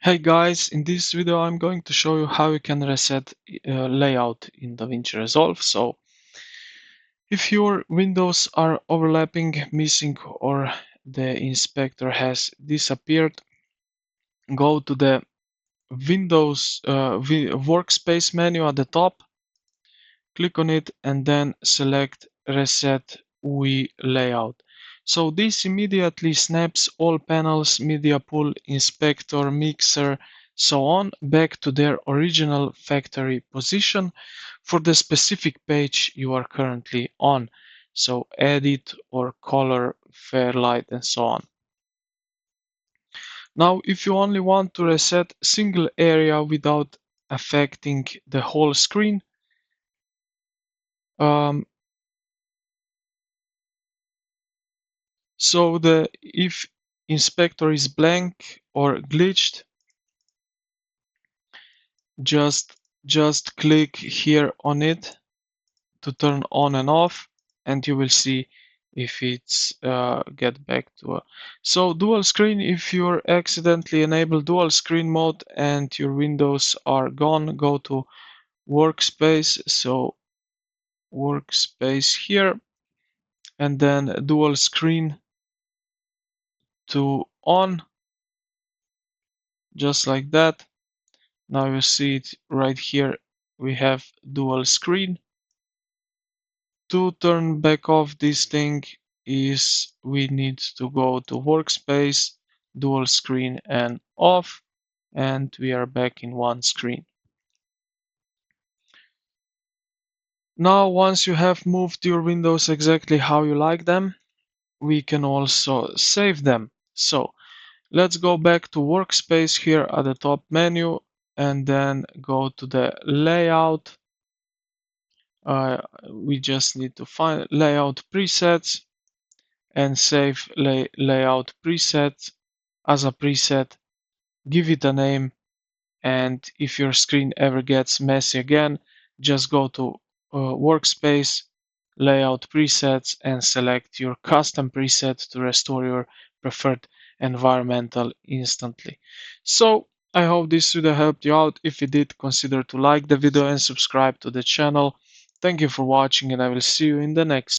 Hey guys, in this video I'm going to show you how you can reset layout in Davinci Resolve. So if your windows are overlapping, missing, or the inspector has disappeared, go to the Windows workspace menu at the top, click on it and then select Reset UI Layout. So this immediately snaps all panels, media pool, inspector, mixer, so on back to their original factory position for the specific page you are currently on. So edit or color, fairlight and so on. Now if you only want to reset single area without affecting the whole screen, um, so if inspector is blank or glitched, just click here on it to turn on and off, and you will see if it's get back to so dual screen. If you accidentally enable dual screen mode and your windows are gone, go to workspace. So workspace here, and then dual screen to on, just like that. Now you see it right here. We have dual screen. To turn back off this thing is we need to go to workspace, dual screen and off, and we are back in one screen. Now once you have moved your windows exactly how you like them, we can also save them. So let's go back to workspace here at the top menu and then go to the layout. We just need to find layout presets and save layout preset as a preset, give it a name, and if your screen ever gets messy again, just go to workspace, layout presets, and select your custom preset to restore your preferred environmental instantly. So I hope this would have helped you out. If it did, consider to like the video and subscribe to the channel. Thank you for watching, and I will see you in the next